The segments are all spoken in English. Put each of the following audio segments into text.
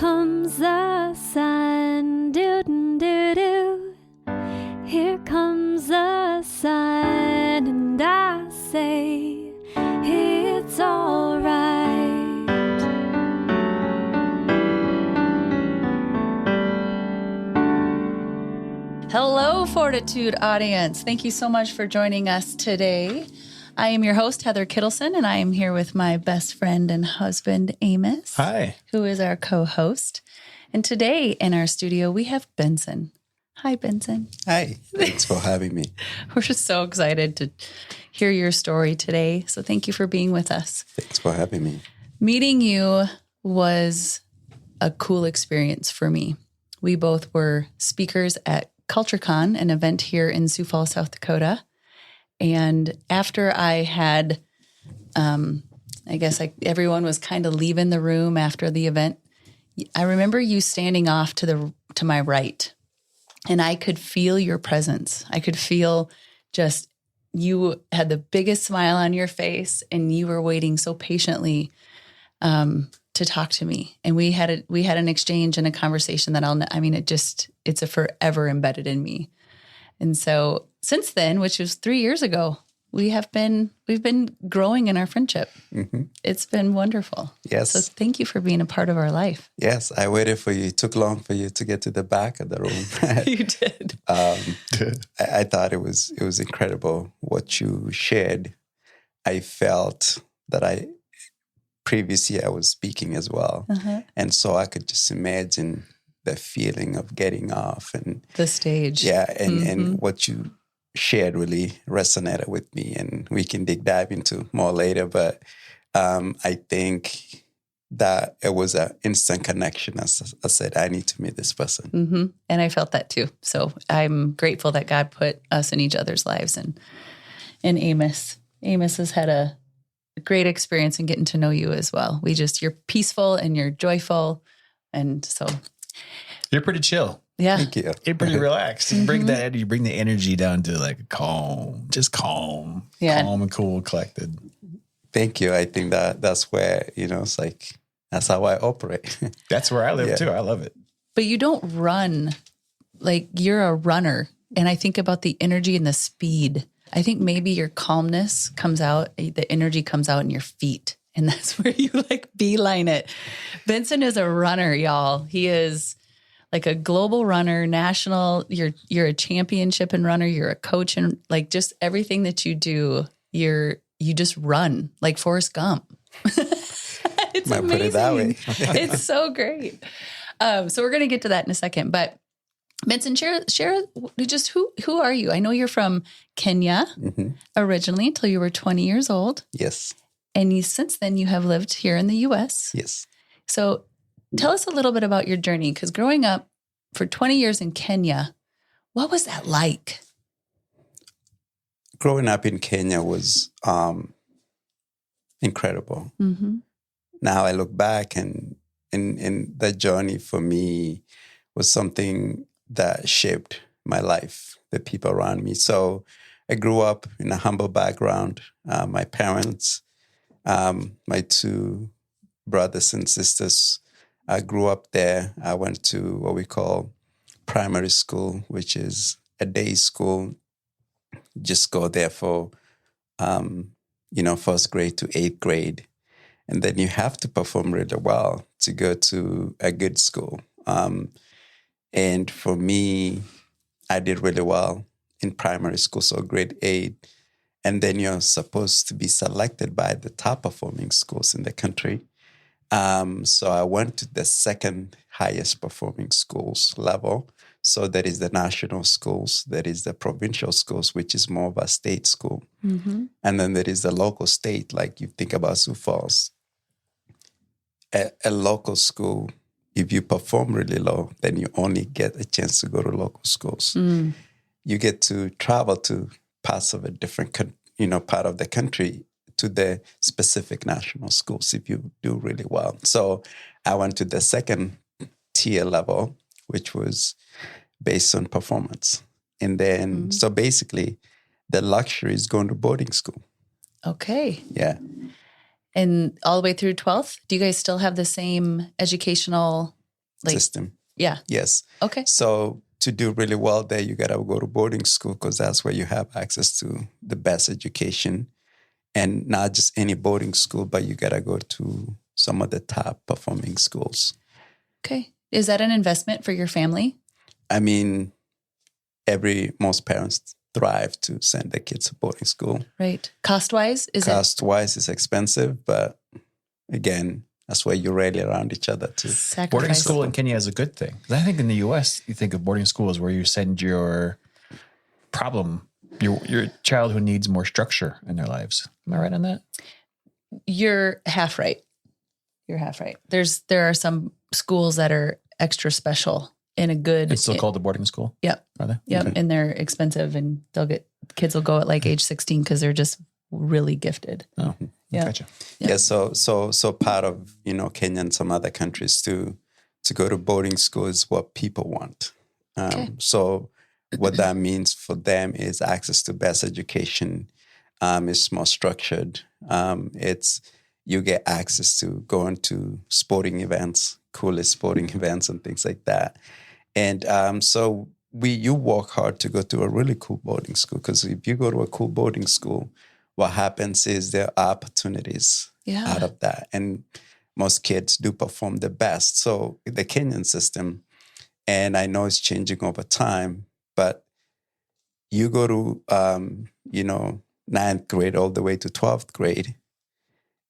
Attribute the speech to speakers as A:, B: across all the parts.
A: comes the sun, doo-doo-doo-doo. Here comes the sun, and I say it's all right.
B: Hello, Fortitude audience. Thank you so much for joining us today. I am your host, Heather Kittleson, and I am here with my best friend and husband, Amos.
C: Hi.
B: Who is our co-host. And today in our studio, we have Benson. Hi, Benson.
D: Hi. Thanks for having me.
B: We're just so excited to hear your story today. So thank you for being with us.
D: Thanks for having me.
B: Meeting you was a cool experience for me. We both were speakers at CultureCon, an event here in Sioux Falls, South Dakota. And after I had, everyone was kind of leaving the room after the event. I remember you standing off to my right, and I could feel your presence. I could feel just you had the biggest smile on your face, and you were waiting so patiently to talk to me. And we had an exchange and a conversation that it's a forever embedded in me. And so since then, which was 3 years ago, we've been growing in our friendship. Mm-hmm. It's been wonderful.
D: Yes.
B: So thank you for being a part of our life.
D: Yes, I waited for you. It took long for you to get to the back of the room.
B: You did.
D: I thought it was incredible what you shared. I felt that previously I was speaking as well. Uh-huh. And so I could just imagine the feeling of getting off and
B: the stage.
D: Yeah. And what you shared really resonated with me, and we can dive into more later. But I think that it was an instant connection. As I said, I need to meet this person.
B: Mm-hmm. And I felt that too. So I'm grateful that God put us in each other's lives. And Amos has had a great experience in getting to know you as well. You're peaceful and you're joyful. And so
C: you're pretty chill.
B: Yeah.
D: Thank you.
C: You're pretty relaxed. You bring the energy down to like calm and cool, collected.
D: Thank you. I think that's where, it's like, that's how I operate.
C: That's where I live too. I love it.
B: But you don't run like you're a runner. And I think about the energy and the speed. I think maybe your calmness comes out, the energy comes out in your feet. And that's where you beeline it. Benson is a runner, y'all. He is like a global runner, national. You're a championship and runner. You're a coach, and just everything that you do, you just run like Forrest Gump. It's
D: Might
B: amazing.
D: put it that way.
B: It's so great. So we're going to get to that in a second, but Benson, share just who are you? I know you're from Kenya originally until you were 20 years old.
D: Yes.
B: And since then you have lived here in the U.S.
D: Yes.
B: So tell us a little bit about your journey, because growing up for 20 years in Kenya, what was that like?
D: Growing up in Kenya was incredible. Mm-hmm. Now I look back and that journey for me was something that shaped my life, the people around me. So I grew up in a humble background. My parents, my two brothers and sisters, I grew up there. I went to what we call primary school, which is a day school. Just go there for, first grade to 8th grade. And then you have to perform really well to go to a good school. And for me, I did really well in primary school, so grade 8. And then you're supposed to be selected by the top performing schools in the country. So I went to the second highest performing schools level. So that is the national schools, that is the provincial schools, which is more of a state school. Mm-hmm. And then there is the local state, like you think about Sioux Falls. A local school, if you perform really low, then you only get a chance to go to local schools. Mm. You get to travel to parts of a different, part of the country to the specific national schools if you do really well. So I went to the second tier level, which was based on performance. And then, so basically, the luxury is going to boarding school.
B: Okay.
D: Yeah.
B: And all the way through 12th, do you guys still have the same educational
D: system.
B: Yeah.
D: Yes.
B: Okay.
D: So to do really well there, you got to go to boarding school because that's where you have access to the best education. And not just any boarding school, but you got to go to some of the top performing schools.
B: Okay. Is that an investment for your family?
D: I mean, most parents thrive to send their kids to boarding school.
B: Right. Cost-wise,
D: Cost-wise, it's expensive, but again, that's where you're really around each other too.
C: Boarding school in Kenya is a good thing. 'Cause I think in the U.S., you think of boarding school as where you send your child who needs more structure in their lives. Am I right on that?
B: You're half right. There are some schools that are extra special in a good.
C: It's still called a boarding school?
B: Yep.
C: Are they?
B: Yep.
C: Okay.
B: And they're expensive, and kids will go at like age 16 because they're just really gifted.
C: Oh,
B: yeah.
C: Gotcha.
D: Yeah. So part of, Kenya and some other countries to go to boarding school is what people want.
B: Okay.
D: So what that means for them is access to best education. It's more structured. You get access to going to sporting events, coolest sporting events and things like that. And so you work hard to go to a really cool boarding school, because if you go to a cool boarding school, what happens is there are opportunities out of that. And most kids do perform the best. So the Kenyan system, and I know it's changing over time, but you go to, 9th grade all the way to 12th grade,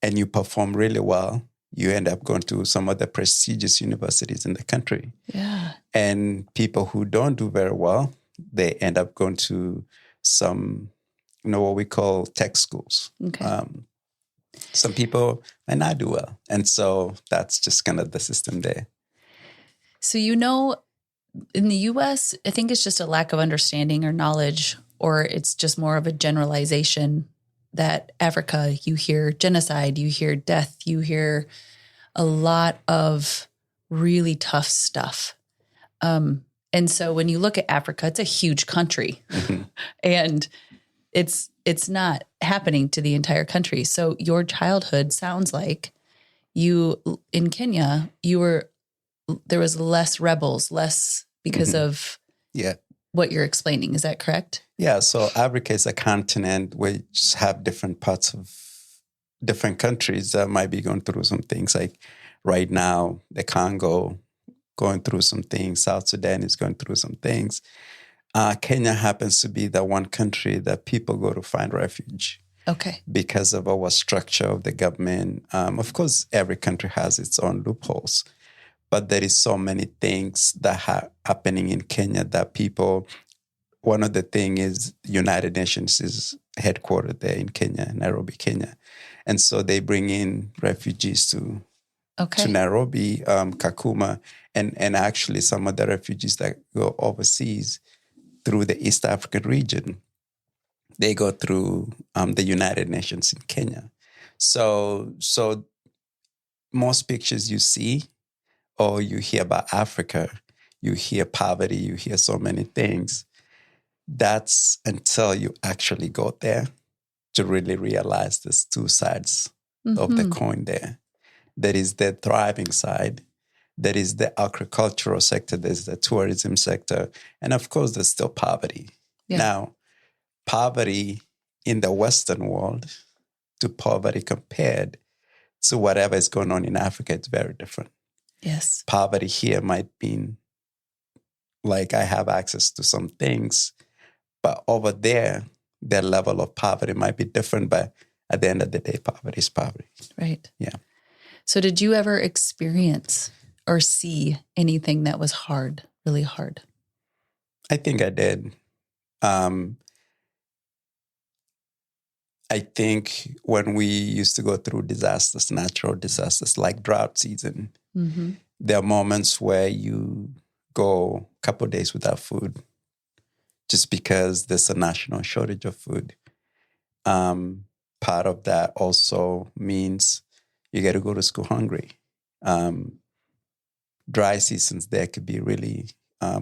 D: and you perform really well, you end up going to some of the prestigious universities in the country.
B: Yeah.
D: And people who don't do very well, they end up going to some, what we call tech schools.
B: Okay.
D: Some people might not do well. And so that's just kind of the system there.
B: So, in the U.S., I think it's just a lack of understanding or knowledge, or it's just more of a generalization that Africa, you hear genocide, you hear death, you hear a lot of really tough stuff. And so when you look at Africa, it's a huge country, and it's not happening to the entire country. So your childhood sounds like in Kenya, there was less rebels, less because of what you're explaining. Is that correct?
D: Yeah. So Africa is a continent which have different parts of different countries that might be going through some things. Like right now, the Congo going through some things. South Sudan is going through some things. Kenya happens to be the one country that people go to find refuge.
B: Okay.
D: Because of our structure of the government. Of course, every country has its own loopholes, but there is so many things that are happening in Kenya that one of the things is United Nations is headquartered there in Kenya, Nairobi, Kenya. And so they bring in refugees to Nairobi, Kakuma, and actually some of the refugees that go overseas through the East African region, they go through the United Nations in Kenya. So most pictures you see or you hear about Africa, you hear poverty, you hear so many things. That's until you actually go there to really realize there's two sides of the coin there. There is the thriving side. There is the agricultural sector. There's the tourism sector. And of course, there's still poverty. Yeah. Now, poverty in the Western world to poverty compared to whatever is going on in Africa, it's very different.
B: Yes.
D: Poverty here might mean like I have access to some things, but over there, their level of poverty might be different. But at the end of the day, poverty is poverty.
B: Right.
D: Yeah.
B: So did you ever experience or see anything that was hard, really hard?
D: I think I did. I think when we used to go through disasters, natural disasters like drought season, there are moments where you go a couple of days without food just because there's a national shortage of food. Part of that also means you got to go to school hungry. Dry seasons there could be really,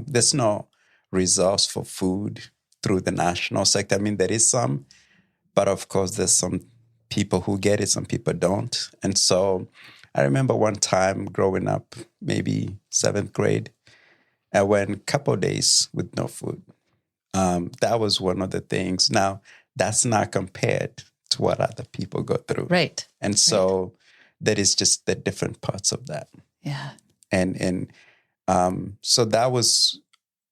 D: there's no resource for food through the national sector. I mean, there is some, but of course there's some people who get it, some people don't. And so I remember one time growing up, maybe 7th grade, I went a couple of days with no food. That was one of the things. Now, that's not compared to what other people go through.
B: Right.
D: And so that is just the different parts of that.
B: Yeah.
D: And so that was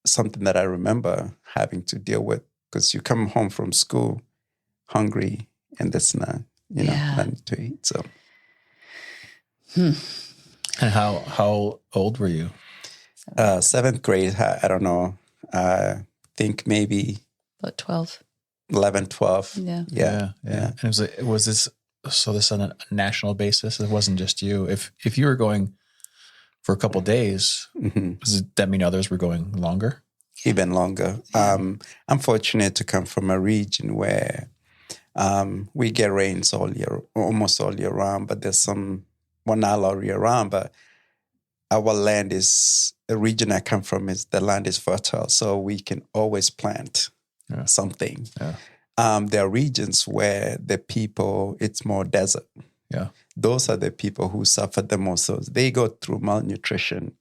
D: something that I remember having to deal with, because you come home from school hungry and that's not, nothing to eat. So.
C: And how old were you?
D: 7th grade, I don't know. I think maybe
B: About 12.
D: 11, 12.
C: Yeah. And was this on a national basis? It wasn't just you. If you were going for a couple of days, does that mean others were going longer?
D: Even longer. I'm fortunate to come from a region where we get rains almost all year round, but there's not all year round, but our land is, the region I come from the land is fertile, so we can always plant something. Yeah. There are regions where the people, it's more desert.
C: Yeah.
D: Those are the people who suffer the most. So they go through malnutrition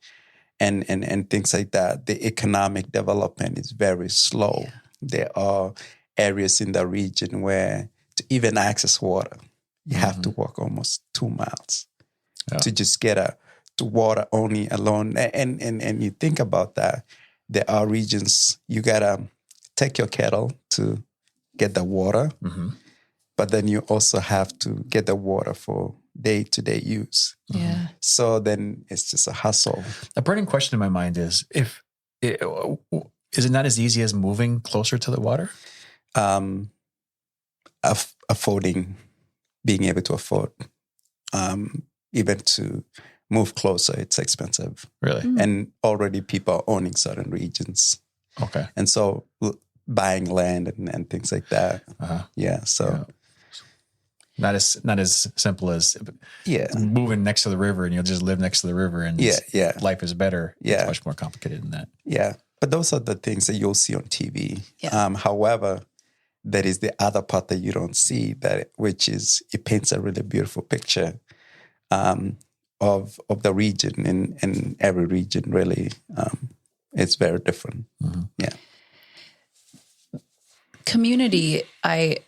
D: and things like that. The economic development is very slow. Yeah. There are areas in the region where to even access water, you have to walk almost 2 miles to just get to water only alone. And you think about that, there are regions you gotta take your kettle to get the water, but then you also have to get the water for day-to-day use.
B: Yeah.
D: So then it's just a hustle.
C: A burning question in my mind is, is it not as easy as moving closer to the water? Being able to afford, even to move closer, it's expensive. Really?
D: And already people are owning certain regions.
C: Okay.
D: And so buying land and things like that. Yeah. So
C: not as simple as moving next to the river and you'll just live next to the river and life is better.
D: Yeah.
C: It's much more complicated than that.
D: Yeah. But those are the things that you'll see on TV.
B: Yeah.
D: However, that is the other part that you don't see, which is it paints a really beautiful picture of the region, and every region really it's very different. Yeah.
B: Community, I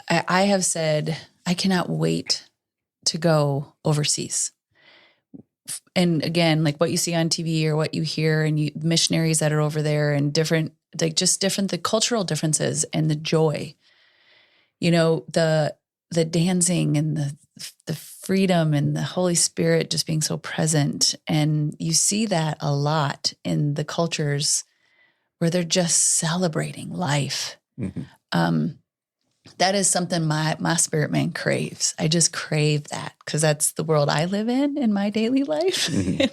B: have said I cannot wait to go overseas. And again, like what you see on TV or what you hear, and missionaries that are over there, and different, the cultural differences and the joy, the dancing and the freedom and the Holy Spirit just being so present. And you see that a lot in the cultures where they're just celebrating life. That is something my spirit man craves. I just crave that because that's the world I live in my daily life. And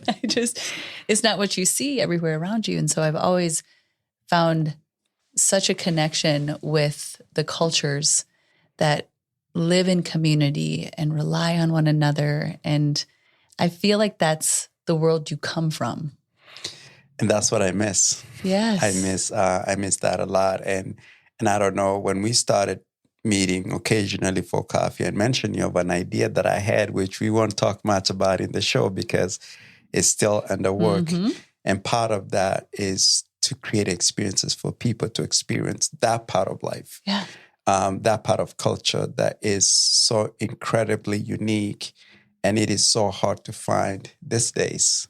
B: it's not what you see everywhere around you. And so I've always found such a connection with the cultures that live in community and rely on one another. And I feel like that's the world you come from.
D: And that's what I miss.
B: Yes.
D: I miss that a lot. And I don't know, when we started meeting occasionally for coffee, and mentioning of an idea that I had, which we won't talk much about in the show because it's still under work. And part of that is to create experiences for people to experience that part of life.
B: Yeah.
D: That part of culture that is so incredibly unique, and it is so hard to find these days,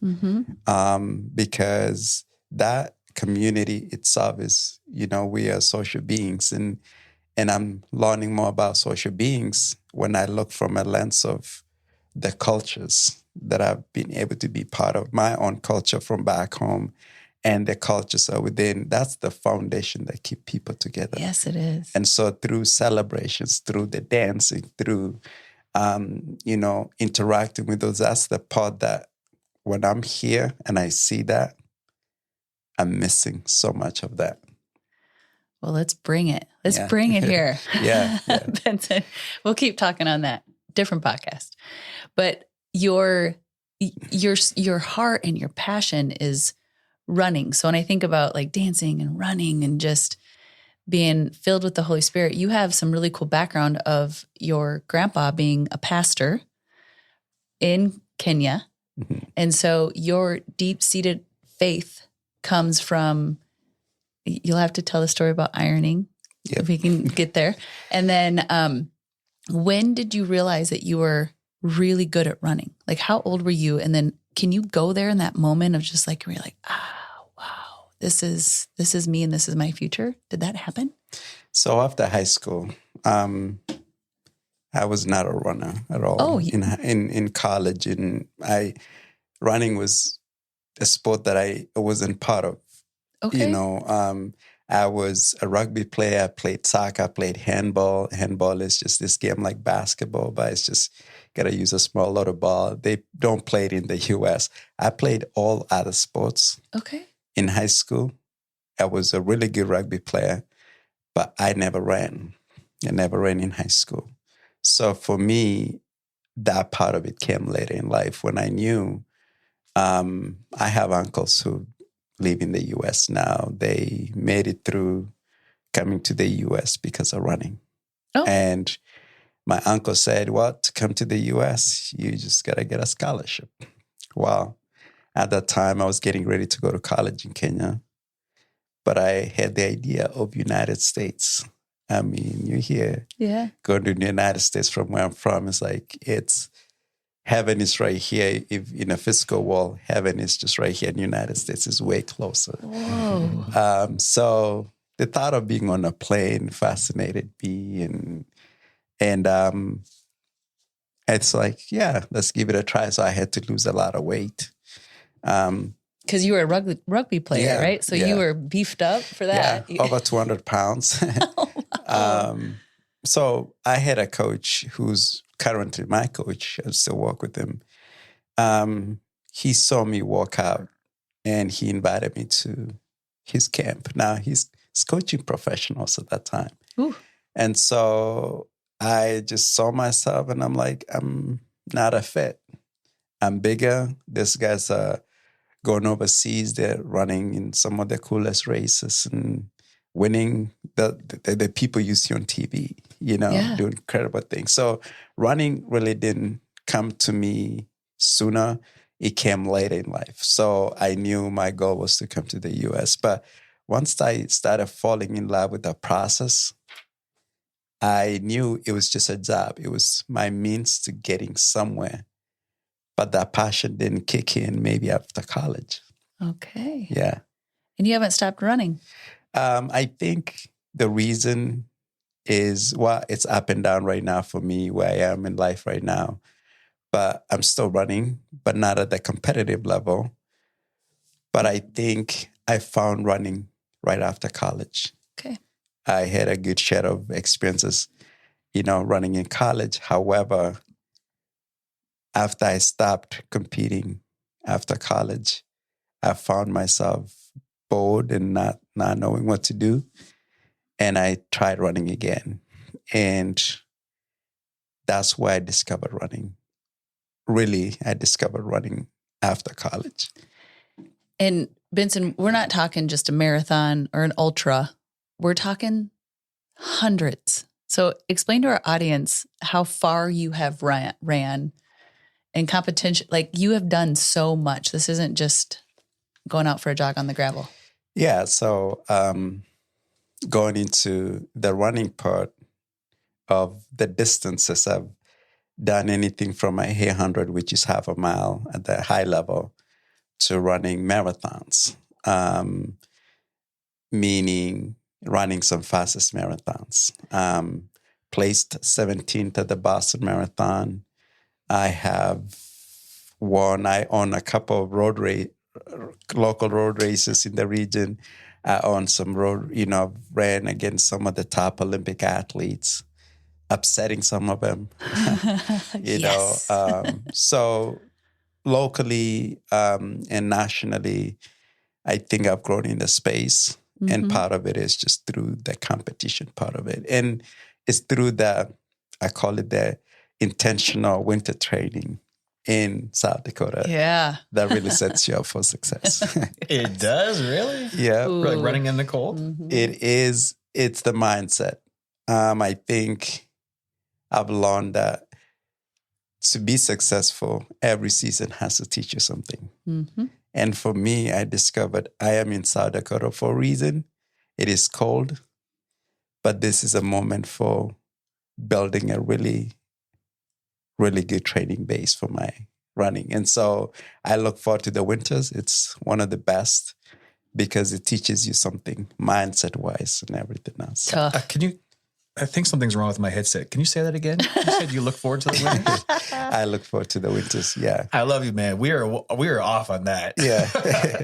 D: because that community itself is, we are social beings, and I'm learning more about social beings when I look from a lens of the cultures that I've been able to be part of, my own culture from back home, and the cultures are within. That's the foundation that keep people together.
B: Yes, it is.
D: And so through celebrations, through the dancing, through, interacting with those, that's the part that when I'm here and I see that, I'm missing so much of that.
B: Well, let's bring it. Let's bring it here.
D: Yeah.
B: Benson, we'll keep talking on that. Different podcast. But your heart and your passion is running. So when I think about like dancing and running and just being filled with the Holy Spirit, you have some really cool background of your grandpa being a pastor in Kenya.
D: Mhm.
B: And so your deep-seated faith comes from, you'll have to tell the story about ironing if we can get there. And then when did you realize that you were really good at running? Like how old were you? And then can you go there in that moment of just like, where you're like, wow, this is me and this is my future? Did that happen?
D: So after high school, I was not a runner at all.
B: Oh,
D: in college, running was a sport that I wasn't part of.
B: okay.
D: You know, I was a rugby player. I played soccer. I played handball. Handball is just this game like basketball, but it's just got to use a small little ball. They don't play it in the U.S. I played all other sports.
B: Okay.
D: In high school, I was a really good rugby player, but I never ran. I never ran in high school. So for me, that part of it came later in life when I knew I have uncles who live in the U.S. now. They made it through coming to the U.S. because of running.
B: Oh.
D: And my uncle said, well, to come to the U.S., you just got to get a scholarship. Well, at that time, I was getting ready to go to college in Kenya. But I had the idea of United States. I mean, you hear going to the United States from where I'm from, it's heaven is right here. If in a physical world, heaven is just right here in the United States is way closer.
B: Whoa.
D: So the thought of being on a plane fascinated me. And it's like, yeah, let's give it a try. So I had to lose a lot of weight.
B: Because you were a rugby player, right? So you were beefed up for that.
D: Yeah, over 200 pounds.
B: Wow.
D: So I had a coach who's currently my coach. I still work with him. He saw me walk out and he invited me to his camp. Now he's coaching professionals at that time.
B: Ooh.
D: And so I just saw myself and I'm like, I'm not a fit. I'm bigger. This guy's going overseas. They're running in some of the coolest races and winning the people you see on TV, doing incredible things. So running really didn't come to me sooner. It came later in life. So I knew my goal was to come to the U.S. But once I started falling in love with the process, I knew it was just a job. It was my means to getting somewhere. But that passion didn't kick in maybe after college.
B: Okay.
D: Yeah.
B: And you haven't stopped running.
D: I think the reason is, well, it's up and down right now for me where I am in life right now. But I'm still running, but not at the competitive level. But I think I found running right after college.
B: Okay.
D: I had a good share of experiences, running in college. However, after I stopped competing after college, I found myself bored and not knowing what to do. And I tried running again. And that's where I discovered running. Really, I discovered running after college.
B: And Benson, we're not talking just a marathon or an ultra. We're talking hundreds. So explain to our audience how far you have ran in competition. Like you have done so much. This isn't just going out for a jog on the gravel.
D: Yeah. So going into the running part of the distances, I've done anything from a 800, which is half a mile at the high level, to running marathons, meaning running some fastest marathons. Placed 17th at the Boston Marathon. I own a couple of local road races in the region. I own some ran against some of the top Olympic athletes, upsetting some of them,
B: Yes.
D: So locally and nationally, I think I've grown in the space. Mm-hmm. And part of it is just through the competition part of it. And it's through I call it the intentional winter training in South Dakota.
B: Yeah.
D: That really sets you up for success.
C: It does, really?
D: Yeah.
C: Like running in the cold?
B: Mm-hmm.
D: It's the mindset. I think I've learned that to be successful, every season has to teach you something.
B: Mm-hmm.
D: And for me, I discovered I am in South Dakota for a reason. It is cold, but this is a moment for building a really, really good training base for my running. And so I look forward to the winters. It's one of the best because it teaches you something mindset-wise and everything else.
B: Tough.
C: I think something's wrong with my headset. Can you say that again? You said you look forward to the winters.
D: I look forward to the winters. Yeah.
C: I love you, man. We are off on that.
D: Yeah.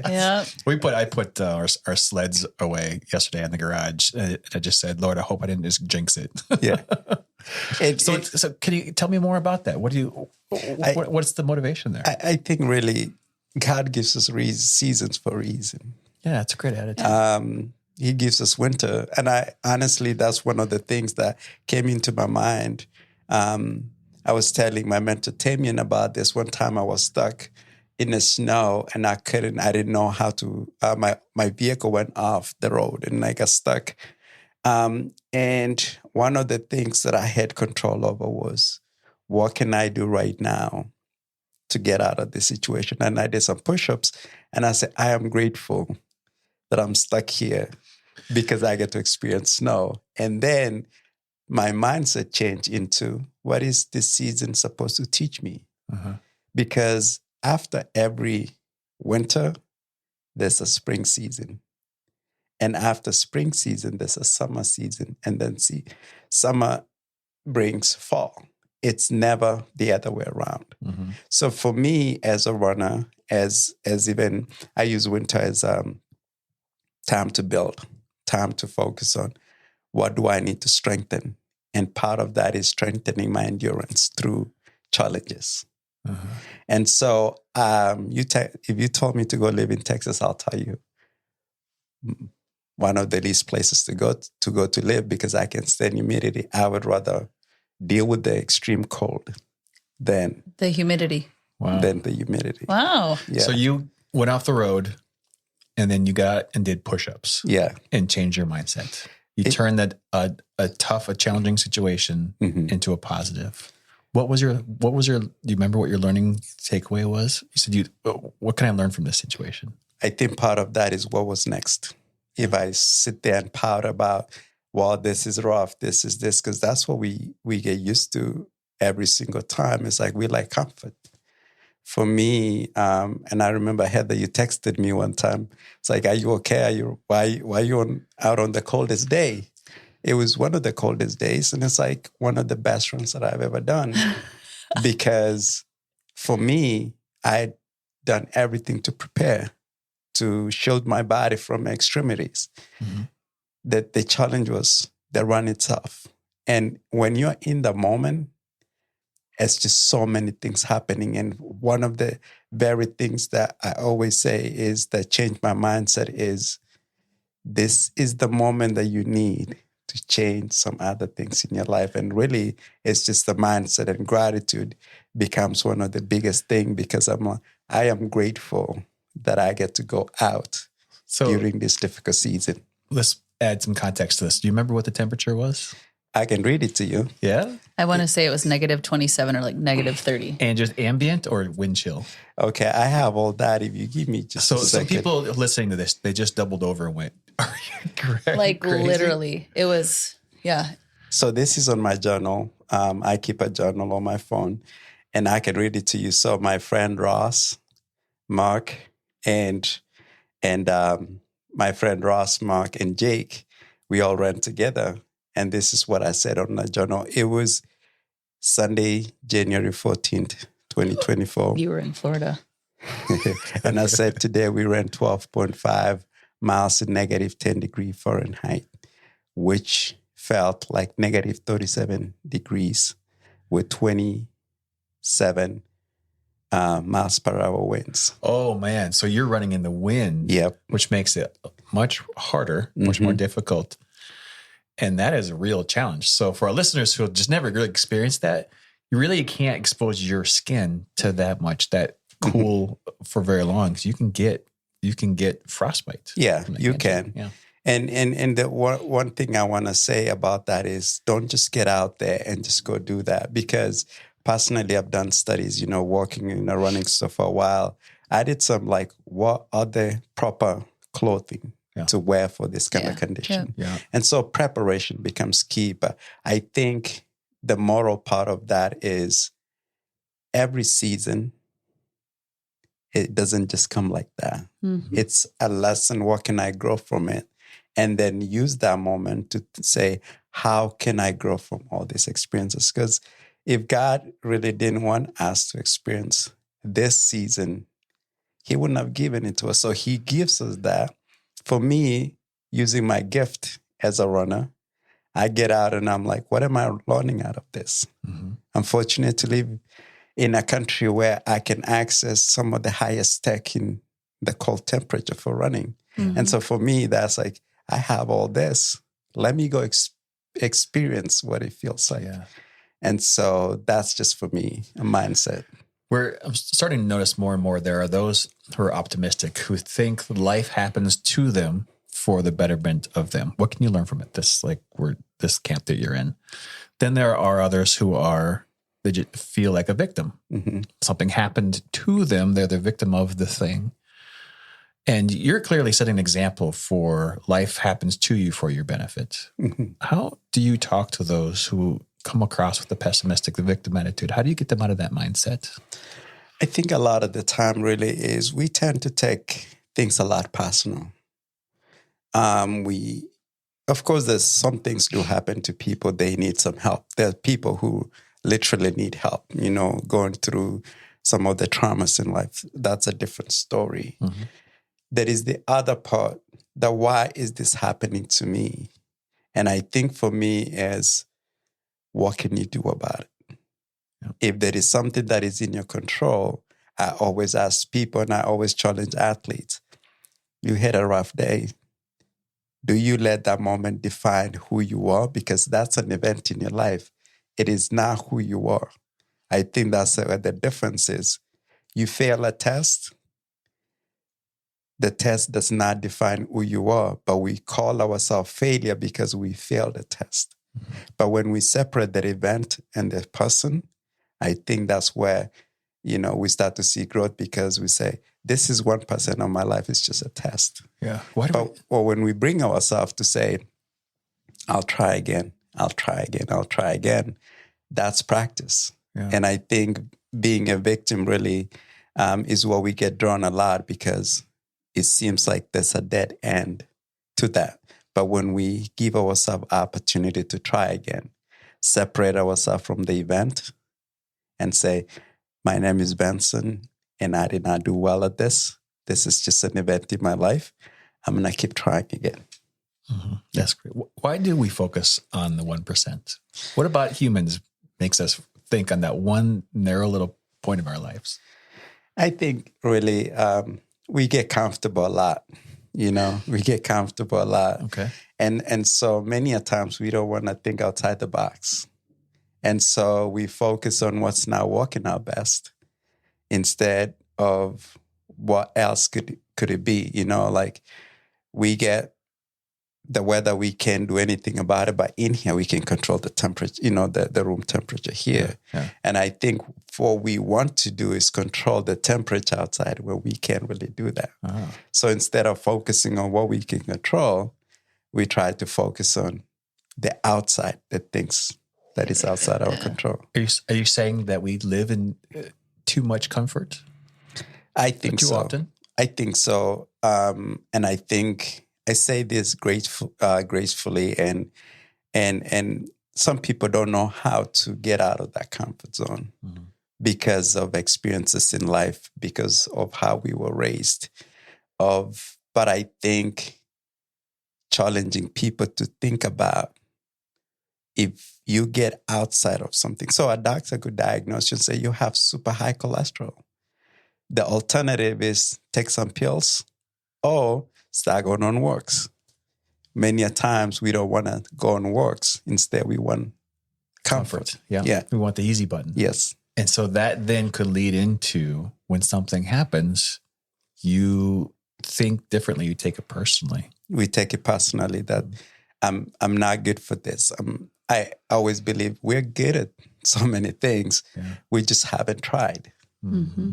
B: Yeah.
C: I put our sleds away yesterday in the garage. And I just said, Lord, I hope I didn't just jinx it.
D: Yeah.
C: So can you tell me more about that? What's the motivation there?
D: I think really God gives us seasons for a reason.
C: Yeah, that's a great attitude.
D: He gives us winter. And honestly, that's one of the things that came into my mind. I was telling my mentor, Tamian, about this. One time I was stuck in the snow and I didn't know how to, my vehicle went off the road and I got stuck. And one of the things that I had control over was, what can I do right now to get out of this situation? And I did some push-ups and I said, I am grateful that I'm stuck here because I get to experience snow. And then my mindset changed into, what is this season supposed to teach me?
C: Uh-huh.
D: Because after every winter, there's a spring season. And after spring season, there's a summer season. And then summer brings fall. It's never the other way around.
C: Mm-hmm.
D: So for me as a runner, as even I use winter as time to build, time to focus on what do I need to strengthen. And part of that is strengthening my endurance through challenges.
C: Uh-huh.
D: And so if you told me to go live in Texas, I'll tell you one of the least places to go to live because I can stand humidity. I would rather deal with the extreme cold than
B: The humidity.
C: Wow.
D: than the humidity.
B: Wow.
D: Yeah.
C: So you went off the road and then you got and did push-ups.
D: Yeah.
C: And changed your mindset. You turned that a challenging situation into a positive. What was your, do you remember what your learning takeaway was? You said, what can I learn from this situation?
D: I think part of that is what was next. If I sit there and pout about, well, this is rough, this is this, because that's what we get used to every single time. It's like we like comfort. For me, and I remember, Heather, you texted me one time. It's like, are you okay? Why are you out on the coldest day? It was one of the coldest days, and it's like one of the best runs that I've ever done. Because for me, I'd done everything to prepare, to shield my body from extremities. Mm-hmm. That the challenge was the run itself. And when you're in the moment, it's just so many things happening. And one of the very things that I always say is that changed my mindset is, this is the moment that you need to change some other things in your life. And really, it's just the mindset, and gratitude becomes one of the biggest things, because I am grateful that I get to go out during this difficult season.
C: Let's add some context to this. Do you remember what the temperature was?
D: I can read it to you.
C: Yeah?
B: I want to say it was negative 27 or like negative 30.
C: And just ambient or wind chill?
D: Okay, I have all that. If you give me just a second.
C: So people listening to this, they just doubled over and went, are you crazy?
B: Like literally. It was, yeah.
D: So this is on my journal. I keep a journal on my phone, and I can read it to you. So my friend Ross, Mark, and my friend Ross, Mark, and Jake, we all ran together. And this is what I said on the journal. It was Sunday, January 14th, 2024.
B: You were in Florida.
D: And I said, today we ran 12.5 miles in negative 10 degrees Fahrenheit, which felt like negative 37 degrees with 27 miles per hour winds.
C: Oh, man. So you're running in the wind,
D: Yep.
C: which makes it much harder, much more difficult. And that is a real challenge. So for our listeners who have just never really experienced that, you really can't expose your skin to that cool for very long. So you can get frostbite.
D: Yeah, you can.
C: Yeah.
D: And the one thing I want to say about that is, don't just get out there and just go do that, because personally, I've done studies, walking in a running store for a while. I did some like, what are the proper clothing to wear for this kind of condition?
C: Yeah.
D: And so preparation becomes key. But I think the moral part of that is every season, it doesn't just come like that.
B: Mm-hmm.
D: It's a lesson. What can I grow from it? And then use that moment to say, how can I grow from all these experiences? Because if God really didn't want us to experience this season, he wouldn't have given it to us. So he gives us that. For me, using my gift as a runner, I get out and I'm like, what am I learning out of this?
C: Mm-hmm.
D: I'm fortunate to live in a country where I can access some of the highest tech in the cold temperature for running.
B: Mm-hmm.
D: And so for me, that's like, I have all this. Let me go experience what it feels like.
C: Yeah.
D: And so that's just for me, a mindset.
C: I'm starting to notice more and more there are those who are optimistic, who think life happens to them for the betterment of them. What can you learn from it? This camp that you're in. Then there are others who they just feel like a victim.
D: Mm-hmm.
C: Something happened to them. They're the victim of the thing. And you're clearly setting an example for life happens to you for your benefit.
D: Mm-hmm.
C: How do you talk to those who come across with the pessimistic, the victim attitude? How do you get them out of that mindset?
D: I think a lot of the time really is we tend to take things a lot personal. Of course, there's some things do happen to people. They need some help. There are people who literally need help, going through some of the traumas in life. That's a different story.
C: Mm-hmm.
D: There is the other part, the why is this happening to me? And I think for me is, what can you do about it?
C: Yep.
D: If there is something that is in your control, I always ask people and I always challenge athletes, you had a rough day. Do you let that moment define who you are? Because that's an event in your life. It is not who you are. I think that's where the difference is. You fail a test. The test does not define who you are, but we call ourselves failure because we failed the test. Mm-hmm. But when we separate the event and the person, I think that's where, we start to see growth because we say, this is 1% of my life. It's just a test.
C: Yeah.
D: Or when we bring ourselves to say, I'll try again, I'll try again, I'll try again, that's practice.
C: Yeah.
D: And I think being a victim really is where we get drawn a lot because it seems like there's a dead end to that. But when we give ourselves opportunity to try again, separate ourselves from the event and say, my name is Benson and I did not do well at this. This is just an event in my life. I'm going to keep trying again.
C: Mm-hmm. That's great. Why do we focus on the 1%? What about humans makes us think on that one narrow little point of our lives?
D: I think really we get comfortable a lot. We get comfortable a lot.
C: Okay.
D: And so many a times we don't want to think outside the box. And so we focus on what's not working our best instead of what else could it be. Like we get the weather, we can't do anything about it, but in here we can control the temperature, the room temperature here.
C: Yeah.
D: And I think what we want to do is control the temperature outside where we can't really do that.
C: Uh-huh.
D: So instead of focusing on what we can control, we try to focus on the outside, the things that is outside our control.
C: Are you saying that we live in too much comfort?
D: I think
C: too
D: so.
C: often?
D: I think so. And I think I say this gracefully, and some people don't know how to get out of that comfort zone because of experiences in life, because of how we were raised. But I think challenging people to think about if you get outside of something. So a doctor could diagnose you and say you have super high cholesterol. The alternative is take some pills or start going on walks. Many a times we don't want to go on walks. Instead, we want comfort.
C: Yeah. We want the easy button.
D: Yes.
C: And so that then could lead into when something happens, you think differently. You take it personally.
D: We take it personally that I'm not good for this. I always believe we're good at so many things.
C: Yeah.
D: We just haven't tried.
B: Mm-hmm.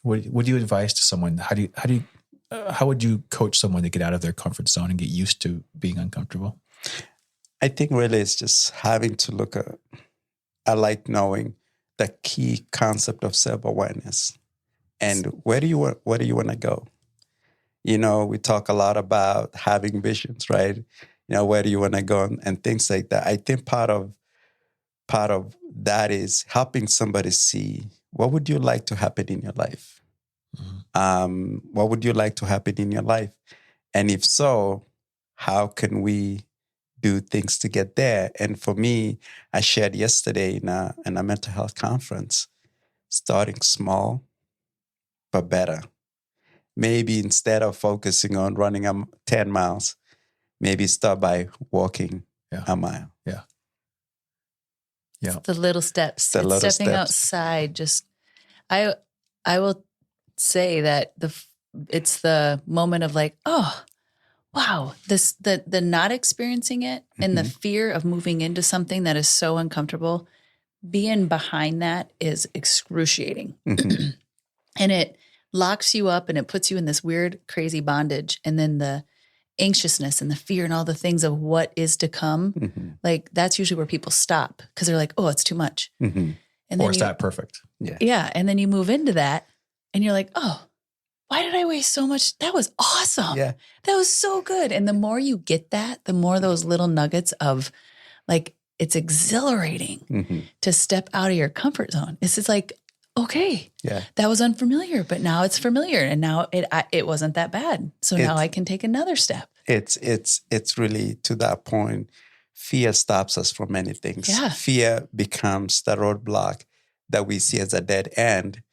C: What would you advise to someone? How would you coach someone to get out of their comfort zone and get used to being uncomfortable?
D: I think really it's just having to look at, I like knowing the key concept of self-awareness and where do you want to go? We talk a lot about having visions, right? Where do you want to go and things like that. I think part of that is helping somebody see what would you like to happen in your life? Mm-hmm. What would you like to happen in your life? And if so, how can we do things to get there? And for me, I shared yesterday in a mental health conference, starting small, but better. Maybe instead of focusing on running 10 miles, maybe start by walking a mile.
C: Yeah. Yeah.
B: It's the little steps. Stepping outside. Just, I will say that it's the moment of like, oh, wow, the not experiencing it and the fear of moving into something that is so uncomfortable, being behind that is excruciating. Mm-hmm. And it locks you up and it puts you in this weird, crazy bondage. And then the anxiousness and the fear and all the things of what is to come, like that's usually where people stop because they're like, oh, it's too much. Mm-hmm. And
C: or is that perfect?
B: Yeah. And then you move into that and you're like, oh, why did I waste so much? That was awesome. Yeah. That was so good. And the more you get that, the more those little nuggets of like, it's exhilarating to step out of your comfort zone. It's just like, okay, that was unfamiliar, but now it's familiar. And now it wasn't that bad. So now I can take another step.
D: It's really to that point, fear stops us from many things. Yeah. Fear becomes the roadblock that we see as a dead end.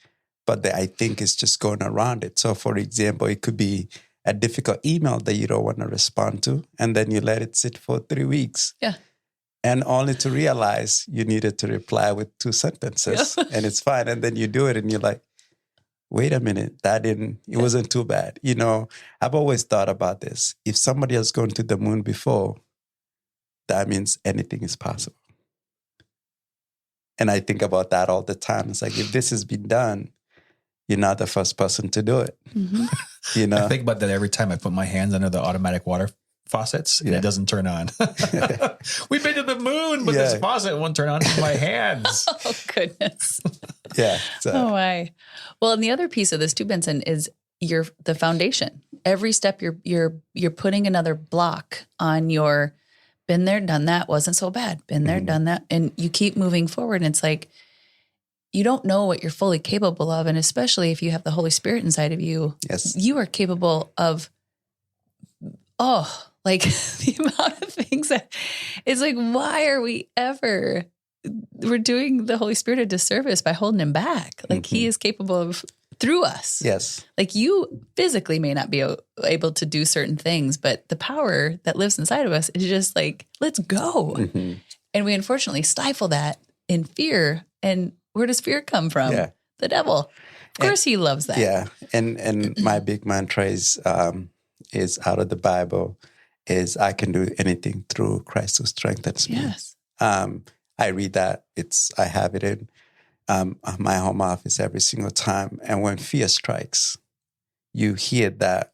D: But I think it's just going around it. So, for example, it could be a difficult email that you don't want to respond to, and then you let it sit for 3 weeks. Yeah. And only to realize you needed to reply with 2 sentences, and it's fine. And then you do it, and you're like, wait a minute, it wasn't too bad. I've always thought about this. If somebody has gone to the moon before, that means anything is possible. And I think about that all the time. It's like, if this has been done, you're not the first person to do it. Mm-hmm.
C: I think about that every time I put my hands under the automatic water faucets and it doesn't turn on. We've been to the moon, but this faucet won't turn on in my hands.
B: Oh, goodness.
D: Yeah.
B: Oh, my. Well, and the other piece of this too, Benson, is the foundation. Every step you're putting another block on your been there, done that, wasn't so bad. Been there, done that. And you keep moving forward. And it's like, you don't know what you're fully capable of. And especially if you have the Holy Spirit inside of you, you are capable of, like the amount of things that it's like, why are we're doing the Holy Spirit a disservice by holding him back? Like he is capable of through us.
D: Yes.
B: Like you physically may not be able to do certain things, but the power that lives inside of us is just like, let's go. Mm-hmm. And we unfortunately stifle that in fear. And where does fear come from? Yeah. The devil. Of course he loves that.
D: Yeah. And my big mantra is out of the Bible is I can do anything through Christ who strengthens me.
B: Yes.
D: I read that. I have it in my home office every single time. And when fear strikes, you hear that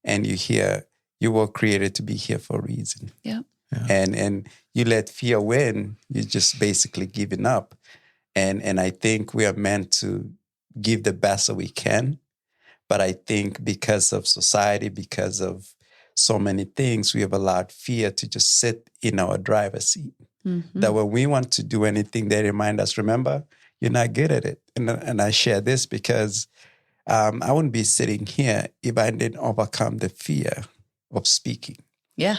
D: and you hear you were created to be here for a reason.
B: Yeah.
D: And you let fear win, you're just basically giving up. And I think we are meant to give the best that we can. But I think because of society, because of so many things, we have allowed fear to just sit in our driver's seat. Mm-hmm. That when we want to do anything, they remind us, remember, you're not good at it. And I share this because I wouldn't be sitting here if I didn't overcome the fear of speaking.
B: Yeah.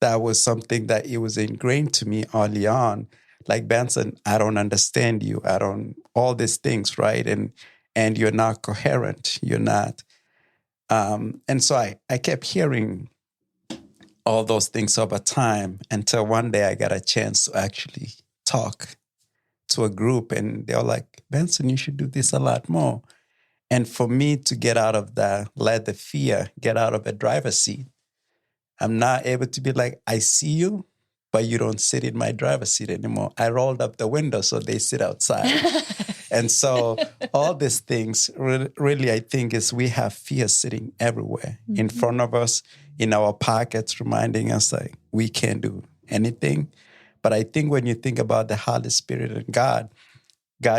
D: That was something that it was ingrained to me early on. Like, Benson, I don't understand you. All these things, right? And you're not coherent. You're not. And so I kept hearing all those things over time until one day I got a chance to actually talk to a group. And they were like, Benson, you should do this a lot more. And for me to get out of that, let the fear get out of a driver's seat, I'm not able to be like, I see you, but you don't sit in my driver's seat anymore. I rolled up the window so they sit outside. And so all these things really, I think, is we have fear sitting everywhere in front of us, in our pockets, reminding us like we can't do anything. But I think when you think about the Holy Spirit and God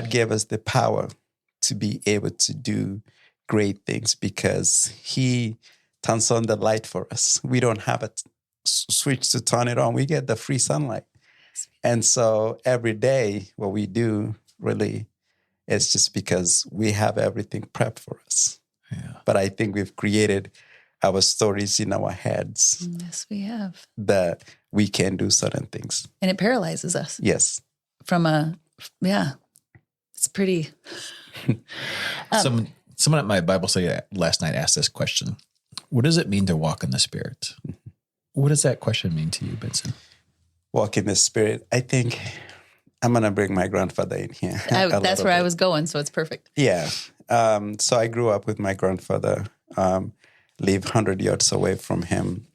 D: gave us the power to be able to do great things because he turns on the light for us. We don't have a switch to turn it on. We get the free sunlight. And so every day what we do really is just because we have everything prepped for us.
C: Yeah.
D: But I think we've created our stories in our heads
B: Yes, we have.
D: that we can do certain things.
B: And it paralyzes us.
D: Yes.
B: It's pretty.
C: Someone at my Bible study last night asked this question. What does it mean to walk in the Spirit? What does that question mean to you, Benson?
D: Walk in the Spirit. I think I'm going to bring my grandfather in here.
B: That's where I was going, so it's perfect.
D: Yeah. So I grew up with my grandfather, live 100 yards away from him.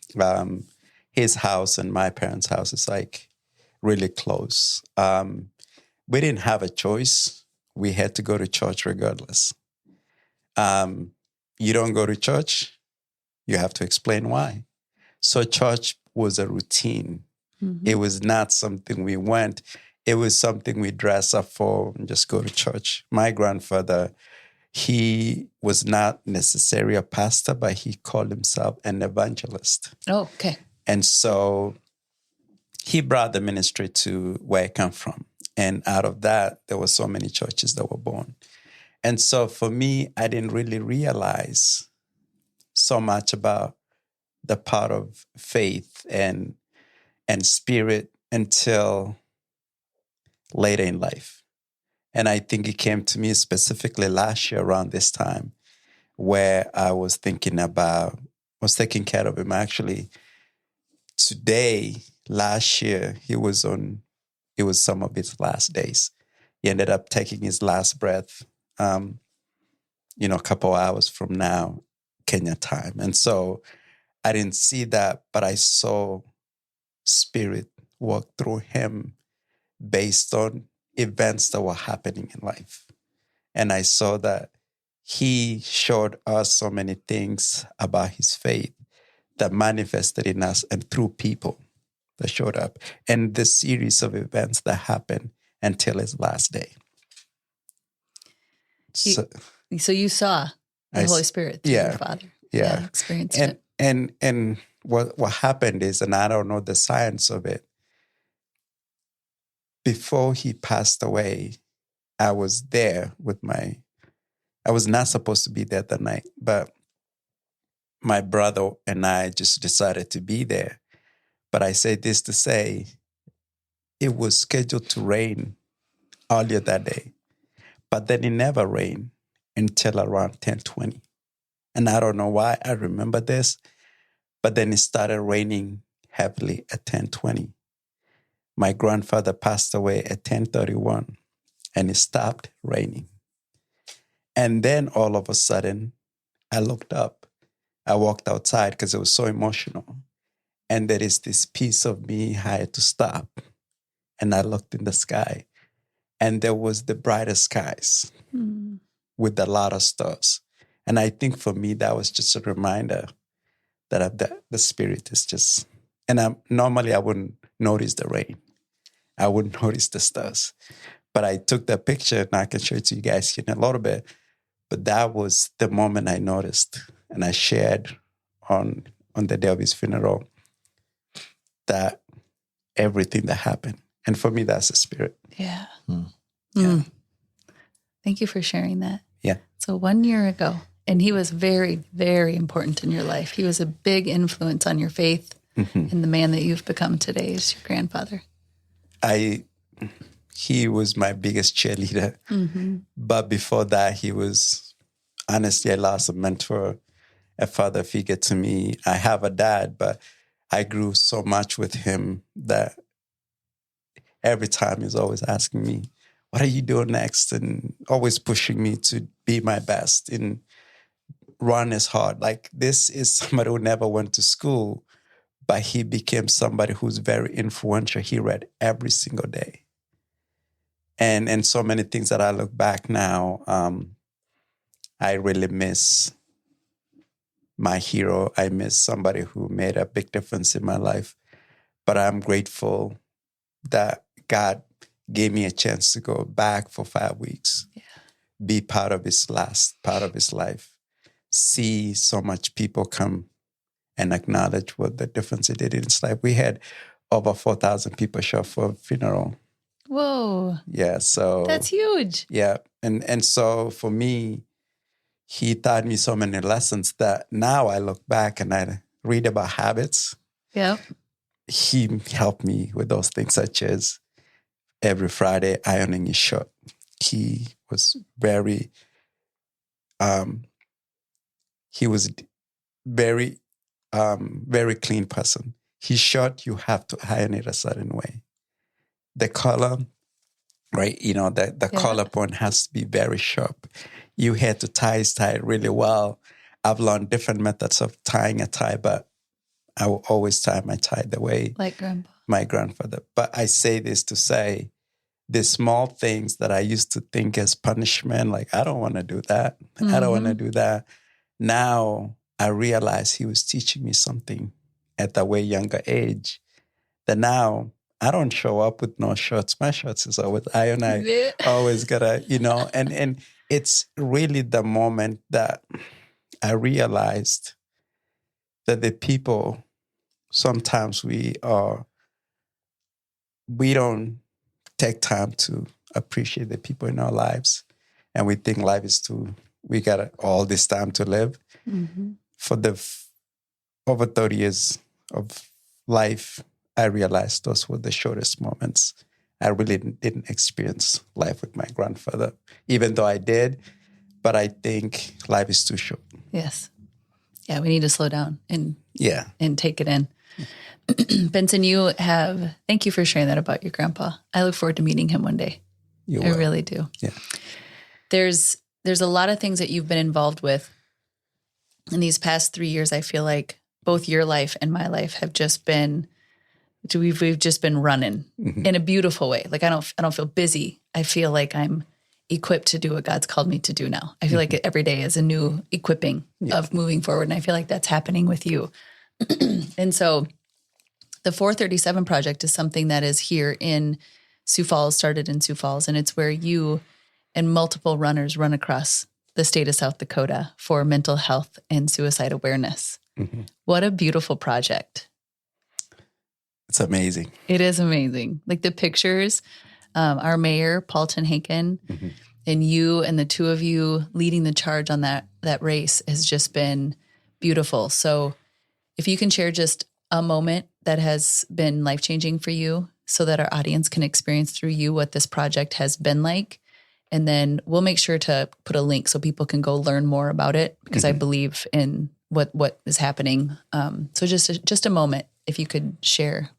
D: His house and my parents' house is like really close. We didn't have a choice. We had to go to church regardless. You don't go to church, you have to explain why. So church was a routine. Mm-hmm. It was not something we went. It was something we dress up for and just go to church. My grandfather, he was not necessarily a pastor, but he called himself an evangelist.
B: Oh, okay.
D: And so he brought the ministry to where I come from. And out of that, there were so many churches that were born. And so for me, I didn't really realize so much about the part of faith and spirit until later in life. And I think it came to me specifically last year around this time where I was taking care of him. Actually, last year, it was some of his last days. He ended up taking his last breath, a couple hours from now, Kenya time. And so I didn't see that, but I saw Spirit work through him based on events that were happening in life. And I saw that he showed us so many things about his faith that manifested in us and through people that showed up, and the series of events that happened until his last day.
B: So you saw the Holy Spirit through your father.
D: Yeah.
B: Experienced it.
D: And what happened is, and I don't know the science of it, before he passed away, I was there I was not supposed to be there that night, but my brother and I just decided to be there. But I say this to say, it was scheduled to rain earlier that day, but then it never rained until around 10:20. And I don't know why I remember this, but then it started raining heavily at 10:20. My grandfather passed away at 10:31, and it stopped raining. And then all of a sudden, I looked up. I walked outside because it was so emotional. And there is this piece of me, I had to stop. And I looked in the sky, and there was the brightest skies with a lot of stars. And I think for me, that was just a reminder that the Spirit is just, and normally I wouldn't notice the rain. I wouldn't notice the stars. But I took that picture, and I can show it to you guys in a little bit. But that was the moment I noticed, and I shared on the day of his funeral that everything that happened. And for me, that's the Spirit.
B: Yeah.
D: Yeah.
B: Thank you for sharing that.
D: Yeah.
B: So 1 year ago, and he was very, very important in your life. He was a big influence on your faith and the man that you've become today is your grandfather.
D: He was my biggest cheerleader. Mm-hmm. But before that, he was, honestly, I lost a mentor, a father figure to me. I have a dad, but I grew so much with him that every time he's always asking me, what are you doing next? And always pushing me to be my best and run as hard. Like, this is somebody who never went to school, but he became somebody who's very influential. He read every single day. And so many things that I look back now, I really miss my hero. I miss somebody who made a big difference in my life. But I'm grateful that God gave me a chance to go back for 5 weeks, be part of his last part of his life, see so much people come and acknowledge what the difference it did in his life. We had over 4,000 people show up for a funeral.
B: Whoa.
D: Yeah, so
B: That's huge.
D: yeah. And so for me, he taught me so many lessons that now I look back and I read about habits.
B: Yep.
D: He helped me with those things, such as every Friday ironing his shirt. He was very very clean person. His shirt, you have to iron it a certain way. The color, right? The collar point has to be very sharp. You had to tie it really well. I've learned different methods of tying a tie, but I will always tie my tie the way
B: like
D: my grandfather. But I say this to say, the small things that I used to think as punishment, like, I don't want to do that. I don't want to do that. Now I realize he was teaching me something at a way younger age, that now I don't show up with no shirts. My shirts is always iron. I always gotta, and it's really the moment that I realized that the people, sometimes we don't take time to appreciate the people in our lives. And we think life is we got all this time to live. Mm-hmm. For the over 30 years of life, I realized those were the shortest moments. I really didn't experience life with my grandfather, even though I did. But I think life is too short.
B: Yes. Yeah, we need to slow down and take it in. Benson, thank you for sharing that about your grandpa. I look forward to meeting him one day. I really do.
D: Yeah.
B: There's a lot of things that you've been involved with in these past 3 years. I feel like both your life and my life have just been, we've just been running in a beautiful way. Like I don't feel busy. I feel like I'm equipped to do what God's called me to do now. I feel like every day is a new equipping of moving forward. And I feel like that's happening with you. And so the 437 project is something that is here in Sioux Falls, started in Sioux Falls, and it's where you and multiple runners run across the state of South Dakota for mental health and suicide awareness. Mm-hmm. What a beautiful project.
D: It's amazing.
B: It is amazing. Like the pictures, our mayor, Paulton Haken, and you and the two of you leading the charge on that race has just been beautiful. So if you can share just a moment that has been life-changing for you so that our audience can experience through you what this project has been like. And then we'll make sure to put a link so people can go learn more about it, because I believe in what is happening. So just a moment, if you could share.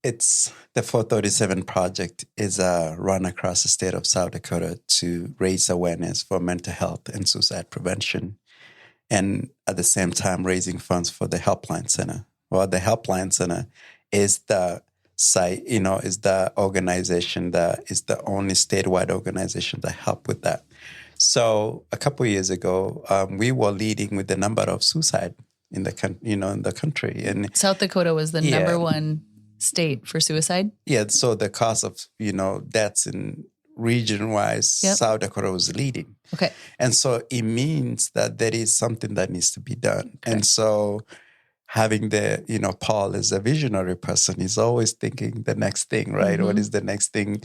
D: It's the 437 project is a run across the state of South Dakota to raise awareness for mental health and suicide prevention, and at the same time raising funds for the Helpline Center. Well, the Helpline Center is the site, is the organization that is the only statewide organization that help with that. So a couple of years ago, we were leading with the number of suicide in the country, and
B: South Dakota was the number one state for suicide.
D: Yeah, so the cause of deaths in region-wise, South Dakota was leading.
B: Okay,
D: and so it means that there is something that needs to be done. Okay. And so having Paul is a visionary person. He's always thinking the next thing, right? What is the next thing?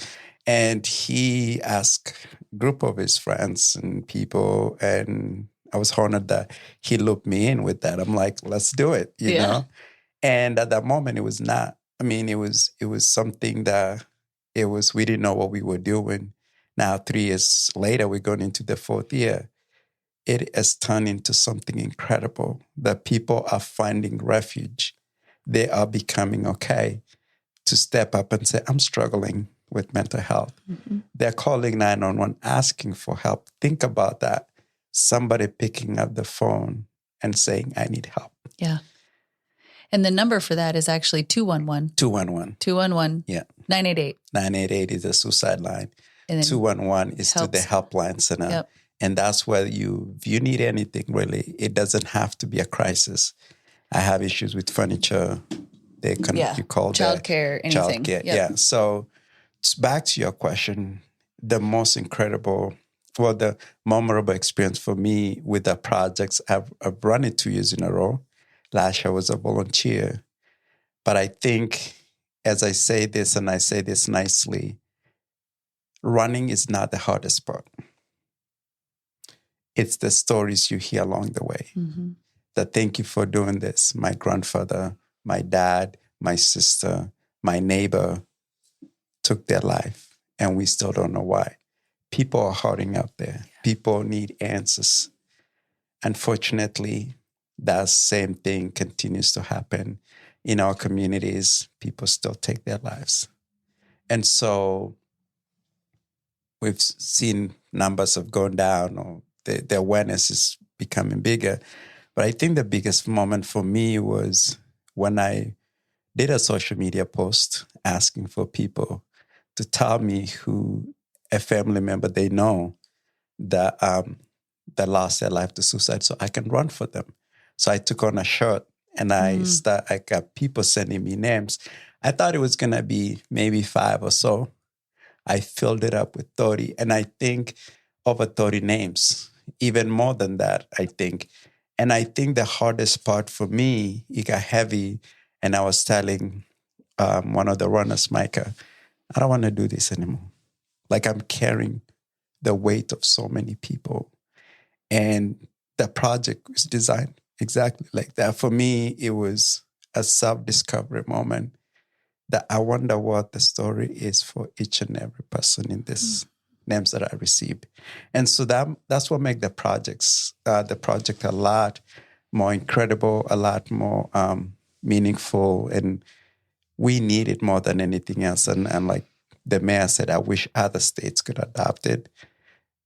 D: And he asked a group of his friends and people, and I was honored that he looped me in with that. I'm like, let's do it, you know? And at that moment, it was not. I mean, it was something that we didn't know what we were doing. Now, 3 years later, we're going into the 4th year. It has turned into something incredible that people are finding refuge. They are becoming okay to step up and say, I'm struggling with mental health. They're calling 911, asking for help. Think about that. Somebody picking up the phone and saying, I need help.
B: Yeah. And the number for that is actually 211.
D: 211.
B: 211.
D: Yeah.
B: 988.
D: 988 is the suicide line.
B: And then
D: 211 is to the helpline center.
B: Yep.
D: And that's where if you need anything, really, it doesn't have to be a crisis. I have issues with furniture. You call that
B: childcare, anything.
D: Childcare,
B: Yep.
D: yeah. So back to your question, the most the memorable experience for me with the projects, I've run it 2 years in a row. Last year I was a volunteer. But I think, as I say this, and I say this nicely, running is not the hardest part. It's the stories you hear along the way.
B: Mm-hmm.
D: That thank you for doing this. My grandfather, my dad, my sister, my neighbor took their life, and we still don't know why. People are hurting out there. Yeah. People need answers. Unfortunately, that same thing continues to happen in our communities. People still take their lives. And so we've seen numbers have gone down, or the awareness is becoming bigger. But I think the biggest moment for me was when I did a social media post asking for people to tell me who a family member they know that lost their life to suicide, so I can run for them. So I took on a shirt, and I got people sending me names. I thought it was going to be maybe 5 or so. I filled it up with 30, and I think over 30 names, even more than that, I think. And I think the hardest part for me, it got heavy, and I was telling one of the runners, Micah, I don't want to do this anymore. Like, I'm carrying the weight of so many people. And the project was designed exactly like that. For me, it was a self-discovery moment that I wonder what the story is for each and every person in this names that I received. And so that's what makes the project a lot more incredible, a lot more meaningful. And we need it more than anything else. And like the mayor said, I wish other states could adopt it,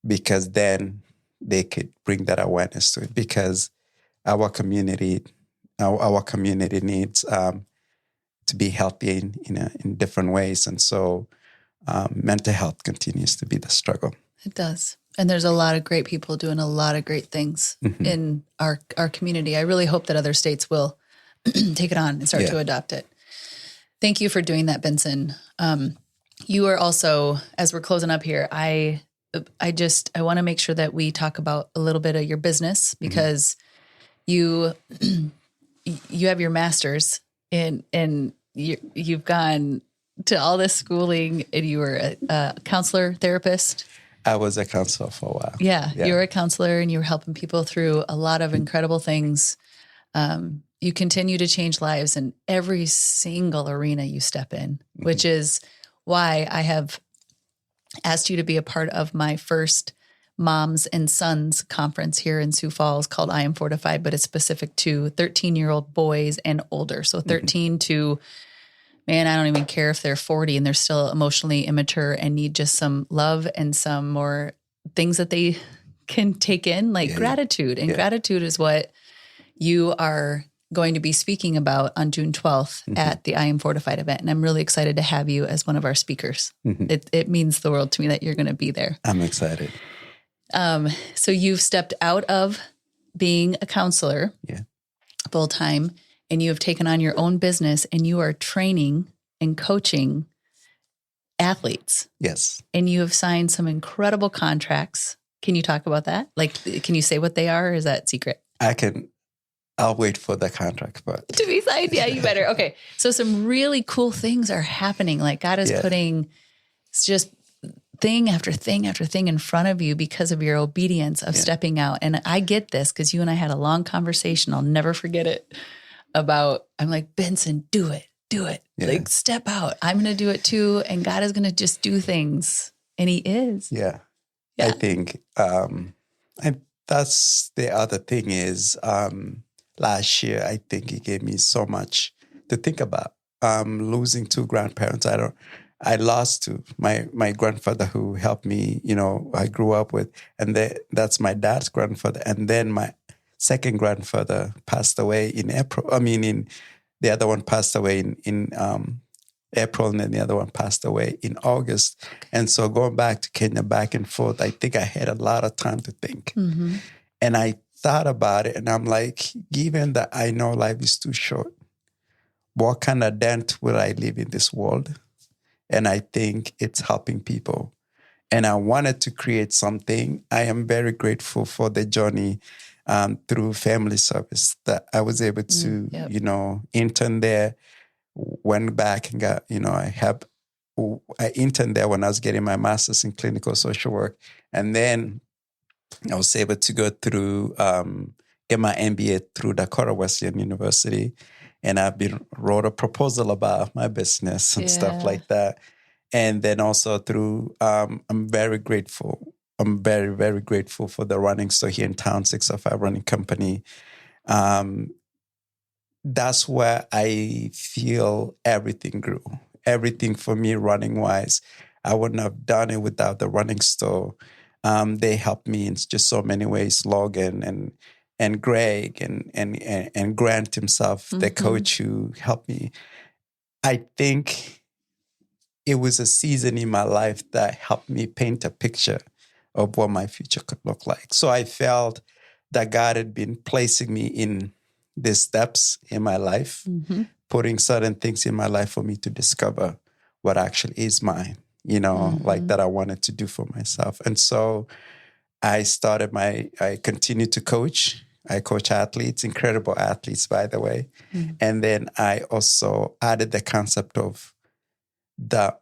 D: because then they could bring that awareness to it, because our community needs to be healthy in different ways. And so mental health continues to be the struggle.
B: It does. And there's a lot of great people doing a lot of great things in our community. I really hope that other states will take it on and start to adopt it. Thank you for doing that, Benson. You are also, as we're closing up here, I want to make sure that we talk about a little bit of your business, because you have your master's and you've gone to all this schooling, and you were a counselor, therapist.
D: I was a counselor for a while.
B: Yeah, you were a counselor, and you were helping people through a lot of incredible things. You continue to change lives in every single arena you step in, which is why I have asked you to be a part of my first Moms and Sons conference here in Sioux Falls called I Am Fortified, but it's specific to 13-year-old boys and older. So 13 to, man, I don't even care if they're 40 and they're still emotionally immature and need just some love and some more things that they can take in, like gratitude. And gratitude is what you are going to be speaking about on June 12th at the I Am Fortified event. And I'm really excited to have you as one of our speakers. It means the world to me that you're going to be there.
D: I'm excited.
B: So you've stepped out of being a counselor full time, and you have taken on your own business, and you are training and coaching athletes.
D: Yes.
B: And you have signed some incredible contracts. Can you talk about that? Like, can you say what they are, or is that secret?
D: I'll wait for the contract, but
B: to be signed. Yeah, you better. Okay. So some really cool things are happening. Like, God is putting just thing after thing after thing in front of you because of your obedience of stepping out. And I get this because you and I had a long conversation. I'll never forget it about, I'm like, Benson, do it. Yeah. Like, step out. I'm going to do it too. And God is going to just do things. And he is.
D: Yeah. I think, that's the other thing is, last year, I think he gave me so much to think about. Losing 2 grandparents. I lost 2. My grandfather who helped me, I grew up with, and that's my dad's grandfather. And then my second grandfather passed away in The other one passed away in April, and then the other one passed away in August. And so going back to Kenya, back and forth, I think I had a lot of time to think.
B: Mm-hmm.
D: And I thought about it, and I'm like, given that I know life is too short, what kind of dent will I leave in this world? And I think it's helping people. And I wanted to create something. I am very grateful for the journey through family service that I was able to, intern there, went back and got, I interned there when I was getting my master's in clinical social work. And then I was able to go through, get my MBA through Dakota Wesleyan University. And I've wrote a proposal about my business and stuff like that. And then also through, I'm very grateful. I'm very, very grateful for the running store here in town, 605 Running Company. That's where I feel everything grew. Everything for me running-wise. I wouldn't have done it without the running store. They helped me in just so many ways. Logan and Greg and Grant himself, the coach who helped me. I think it was a season in my life that helped me paint a picture of what my future could look like. So I felt that God had been placing me in these steps in my life, putting certain things in my life for me to discover what actually is mine, like that I wanted to do for myself. And so I continued to coach. I coach athletes, incredible athletes, by the way. And then I also added the concept of the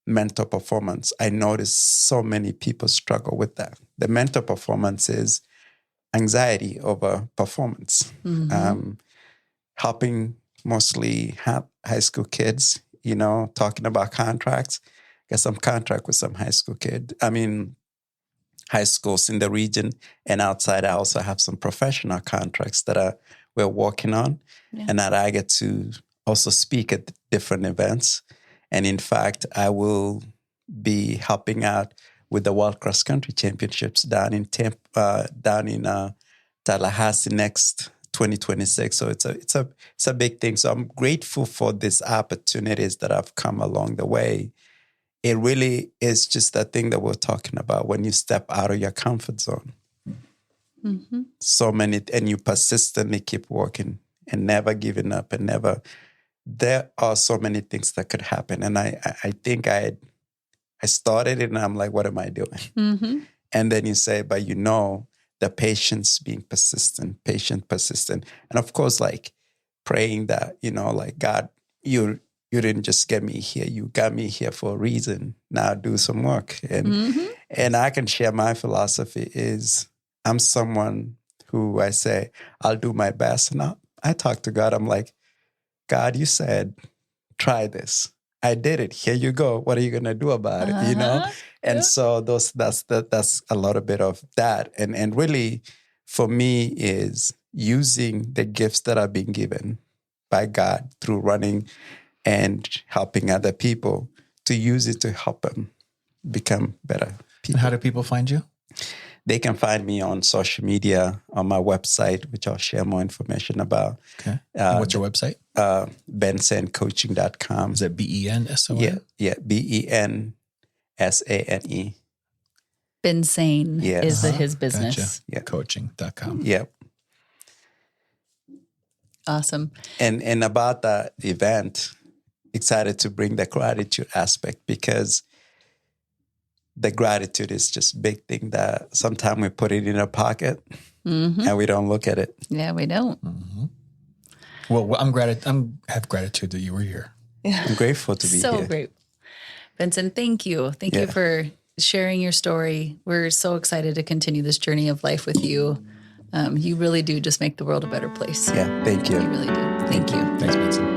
D: mental performance. I noticed so many people struggle with that. The mental performance is anxiety over performance. Helping mostly high school kids, talking about contracts. Got some contract with some high school kid. High schools in the region and outside. I also have some professional contracts that we're working on, and that I get to also speak at different events. And in fact, I will be helping out with the World Cross Country Championships down in Tallahassee next 2026. So it's a big thing. So I'm grateful for these opportunities that have come along the way. It really is just that thing that we're talking about when you step out of your comfort zone. So many, and you persistently keep working and never giving up and never. There are so many things that could happen. And I think I started it and I'm like, what am I doing? And then you say, but the patience, being persistent. And of course, like praying that, like God, you didn't just get me here. You got me here for a reason. Now do some work. And I can share my philosophy is I'm someone who I say, I'll do my best. And I talk to God. I'm like, God, you said, try this. I did it. Here you go. What are you going to do about it? And so that's a little bit of that. And really, for me, is using the gifts that I've been given by God through running and helping other people to use it to help them become better people.
C: And how do people find you?
D: They can find me on social media, on my website, which I'll share more information about.
C: Okay. What's your website?
D: BensaneCoaching.com.
C: Is it BENSON?
D: Yeah, BENSANE.
B: Bensane is his business.
C: Gotcha. Yeah. Coaching.com.
D: Yep.
B: Awesome.
D: And about that event, excited to bring the gratitude aspect because the gratitude is just a big thing that sometimes we put it in our pocket and we don't look at it.
B: Yeah, we don't.
C: Well, I have gratitude that you were here.
B: Yeah.
D: I'm grateful to be here.
B: So great. Benson, thank you. Thank you for sharing your story. We're so excited to continue this journey of life with you. You really do just make the world a better place.
D: Yeah, thank you.
B: You really do. Thank you.
C: Thanks, Benson.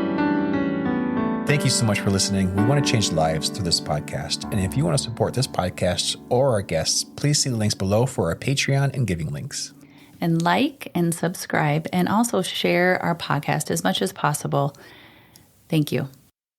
C: Thank you so much for listening. We want to change lives through this podcast. And if you want to support this podcast or our guests, please see the links below for our Patreon and giving links.
B: And like and subscribe and also share our podcast as much as possible. Thank you.